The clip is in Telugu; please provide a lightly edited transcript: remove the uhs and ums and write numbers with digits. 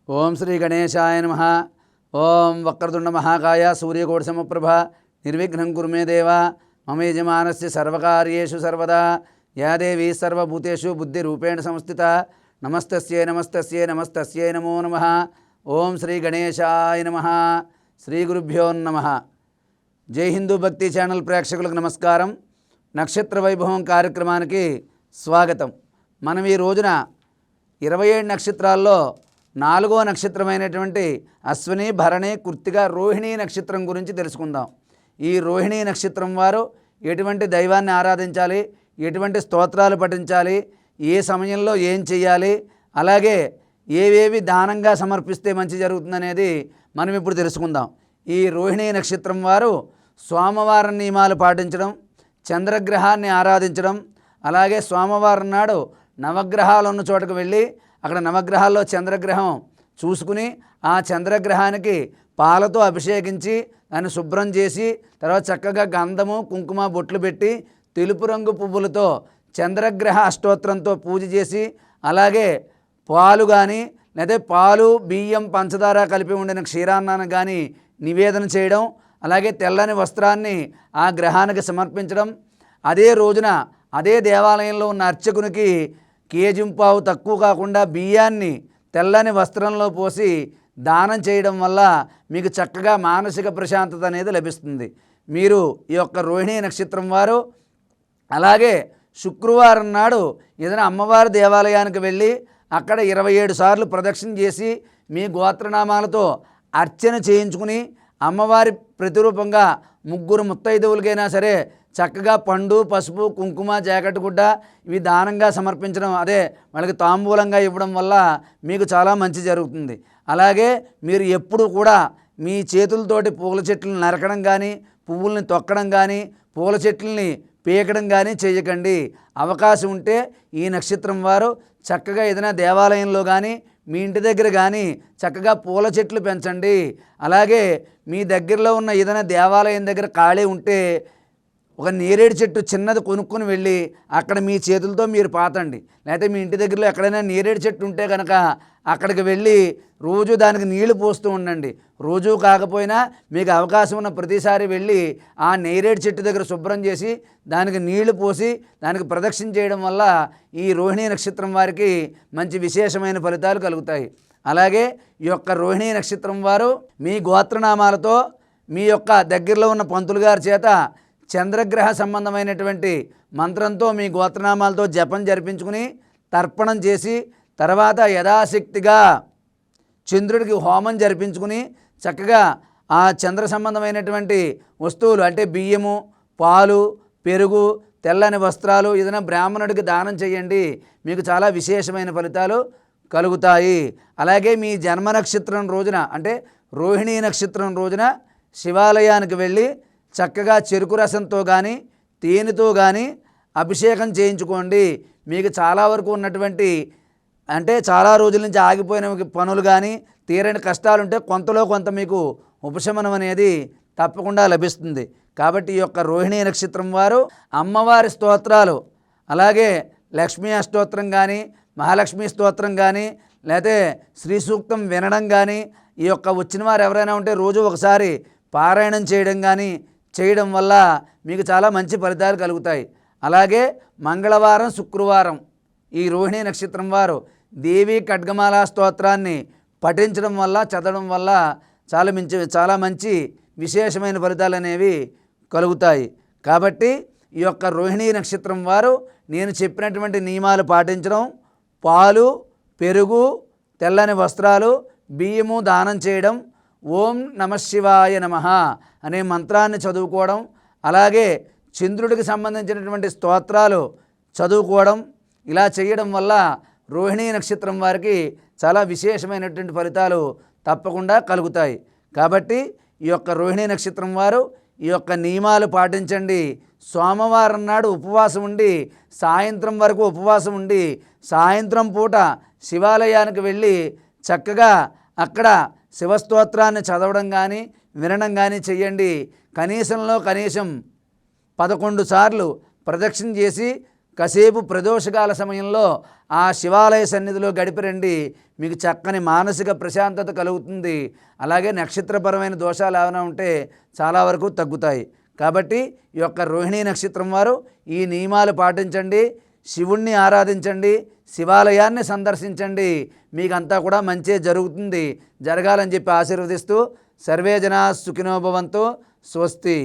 ఓం శ్రీ గణేశాయ నమః. ఓం వక్రతుండ మహాకాయ సూర్యకోటి సమప్రభ నిర్విఘ్నం కురు మే దేవ మమ యజమానస్య సర్వకార్యేషు సర్వదా యా దేవీ సర్వభూతేషు బుద్ధిరూపేణ సంస్థిత నమస్తస్యై నమస్తస్యై నమస్తస్యై నమో నమః. ఓం శ్రీ గణేశాయ నమః. శ్రీ గురుభ్యో నమః. జై హిందూ భక్తి ఛానల్ ప్రేక్షకులకు నమస్కారం. నక్షత్ర వైభవం కార్యక్రమానికి స్వాగతం. మనం ఈ రోజున 27 నక్షత్రాల్లో 4వ నక్షత్రమైనటువంటి అశ్విని, భరణి, కృత్తిక, రోహిణీ నక్షత్రం గురించి తెలుసుకుందాం. ఈ రోహిణీ నక్షత్రం వారు ఎటువంటి దైవాన్ని ఆరాధించాలి, ఎటువంటి స్తోత్రాలు పఠించాలి, ఏ సమయంలో ఏం చేయాలి, అలాగే ఏవేవి దానంగా సమర్పిస్తే మంచి జరుగుతుందనేది మనం ఇప్పుడు తెలుసుకుందాం. ఈ రోహిణీ నక్షత్రం వారు సోమవారం నియమాలు పాటించడం, చంద్రగ్రహాన్ని ఆరాధించడం, అలాగే సోమవారం నాడు నవగ్రహాలు ఉన్న చోటకు వెళ్ళి అక్కడ నవగ్రహాల్లో చంద్రగ్రహం చూసుకుని ఆ చంద్రగ్రహానికి పాలతో అభిషేకించి దాన్ని శుభ్రం చేసి తర్వాత చక్కగా గంధము కుంకుమ బొట్లు పెట్టి తెలుపు రంగు పువ్వులతో చంద్రగ్రహ అష్టోత్తరంతో పూజ చేసి అలాగే పాలు కానీ లేదా పాలు బియ్యం పంచదార కలిపి ఉండిన క్షీరాన్నాన్ని కానీ నివేదన చేయడం, అలాగే తెల్లని వస్త్రాన్ని ఆ గ్రహానికి సమర్పించడం, అదే రోజున అదే దేవాలయంలో ఉన్న అర్చకునికి కేజింపావు తక్కువ కాకుండా బియ్యాన్ని తెల్లని వస్త్రంలో పోసి దానం చేయడం వల్ల మీకు చక్కగా మానసిక ప్రశాంతత అనేది లభిస్తుంది. మీరు ఈ యొక్క రోహిణీ నక్షత్రం వారు అలాగే శుక్రవారం నాడు ఏదైనా అమ్మవారి దేవాలయానికి వెళ్ళి అక్కడ 27 సార్లు ప్రదక్షిణ చేసి మీ గోత్రనామాలతో అర్చన చేయించుకుని అమ్మవారి ప్రతిరూపంగా 3 ముత్తైదువులకైనా సరే చక్కగా పండు, పసుపు, కుంకుమ, జాకెట్ గుడ్డ ఇవి దానంగా సమర్పించడం, అదే వాళ్ళకి తాంబూలంగా ఇవ్వడం వల్ల మీకు చాలా మంచి జరుగుతుంది. అలాగే మీరు ఎప్పుడు కూడా మీ చేతులతోటి పూల చెట్లను నరకడం కానీ, పువ్వుల్ని తొక్కడం కానీ, పూల చెట్లని పీకడం కానీ చేయకండి. అవకాశం ఉంటే ఈ నక్షత్రం వారు చక్కగా ఏదైనా దేవాలయంలో కానీ మీ ఇంటి దగ్గర కానీ చక్కగా పూల చెట్లు పెంచండి. అలాగే మీ దగ్గరలో ఉన్న ఏదైనా దేవాలయం దగ్గర ఖాళీ ఉంటే ఒక నేరేడు చెట్టు చిన్నది కొనుక్కొని వెళ్ళి అక్కడ మీ చేతులతో మీరు పాతండి. లేకపోతే మీ ఇంటి దగ్గరలో ఎక్కడైనా నేరేడు చెట్టు ఉంటే కనుక అక్కడికి వెళ్ళి రోజు దానికి నీళ్లు పోస్తూ ఉండండి. రోజు కాకపోయినా మీకు అవకాశం ఉన్న ప్రతిసారి వెళ్ళి ఆ నేరేడు చెట్టు దగ్గర శుభ్రం చేసి దానికి నీళ్లు పోసి దానికి ప్రదక్షిణ చేయడం వల్ల ఈ రోహిణీ నక్షత్రం వారికి మంచి విశేషమైన ఫలితాలు కలుగుతాయి. అలాగే ఈ యొక్క రోహిణీ నక్షత్రం వారు మీ గోత్రనామాలతో మీ యొక్క దగ్గరలో ఉన్న పంతులు గారి చేత చంద్రగ్రహ సంబంధమైనటువంటి మంత్రంతో మీ గోత్రనామాలతో జపం జరిపించుకుని తర్పణం చేసి తర్వాత యథాశక్తిగా చంద్రుడికి హోమం జరిపించుకుని చక్కగా ఆ చంద్ర సంబంధమైనటువంటి వస్తువులు అంటే బియ్యము, పాలు, పెరుగు, తెల్లని వస్త్రాలు ఏదైనా బ్రాహ్మణుడికి దానం చేయండి. మీకు చాలా విశేషమైన ఫలితాలు కలుగుతాయి. అలాగే మీ జన్మ నక్షత్రం రోజున అంటే రోహిణీ నక్షత్రం రోజున శివాలయానికి వెళ్ళి చక్కగా చెరుకు రసంతో కానీ తేనెతో కానీ అభిషేకం చేయించుకోండి. మీకు చాలా వరకు ఉన్నటువంటి అంటే చాలా రోజుల నుంచి ఆగిపోయిన పనులు కానీ తీరని కష్టాలుంటే కొంతలో కొంత మీకు ఉపశమనం అనేది తప్పకుండా లభిస్తుంది. కాబట్టి ఈ యొక్క రోహిణీ నక్షత్రం వారు అమ్మవారి స్తోత్రాలు అలాగే లక్ష్మీ అష్టోత్తరం కానీ మహాలక్ష్మి స్తోత్రం కానీ లేకపోతే శ్రీ సూక్తం వినడం కానీ ఈ యొక్క వచ్చిన వారు ఎవరైనా ఉంటే రోజు ఒకసారి పారాయణం చేయడం కానీ చేయడం వల్ల మీకు చాలా మంచి ఫలితాలు కలుగుతాయి. అలాగే మంగళవారం, శుక్రవారం ఈ రోహిణీ నక్షత్రం వారు దేవీ ఖడ్గమాల స్తోత్రాన్ని పఠించడం వల్ల చదవడం వల్ల చాలా మంచి విశేషమైన ఫలితాలు అనేవి కలుగుతాయి. కాబట్టి ఈ యొక్క రోహిణీ నక్షత్రం వారు నేను చెప్పినటువంటి నియమాలు పాటించడం, పాలు, పెరుగు, తెల్లని వస్త్రాలు, బియ్యము దానం చేయడం, ఓం నమఃశివాయ నమః అనే మంత్రాన్ని చదువుకోవడం, అలాగే చంద్రుడికి సంబంధించినటువంటి స్తోత్రాలు చదువుకోవడం, ఇలా చేయడం వల్ల రోహిణీ నక్షత్రం వారికి చాలా విశేషమైనటువంటి ఫలితాలు తప్పకుండా కలుగుతాయి. కాబట్టి ఈ యొక్క రోహిణీ నక్షత్రం వారు ఈ యొక్క నియమాలు పాటించండి. సోమవారం నాడు ఉపవాసం ఉండి సాయంత్రం వరకు ఉపవాసం ఉండి సాయంత్రం పూట శివాలయానికి వెళ్ళి చక్కగా అక్కడ శివస్తోత్రాన్ని చదవడం కానీ వినడం కానీ చెయ్యండి. కనీసంలో కనీసం 11 సార్లు ప్రదక్షిణ చేసి కాసేపు ప్రదోషకాల సమయంలో ఆ శివాలయ సన్నిధిలో గడిపిరండి. మీకు చక్కని మానసిక ప్రశాంతత కలుగుతుంది. అలాగే నక్షత్రపరమైన దోషాలు ఏమైనా ఉంటే చాలా వరకు తగ్గుతాయి. కాబట్టి ఈ యొక్క రోహిణీ నక్షత్రం వారు ఈ నియమాలు పాటించండి, శివుణ్ణి ఆరాధించండి, శివాలయాన్ని సందర్శించండి. మీకంతా కూడా మంచి జరుగుతుంది, జరగాలని చెప్పి ఆశీర్వదిస్తూ సర్వే జనా సుఖినో భవంతు. స్వస్తి.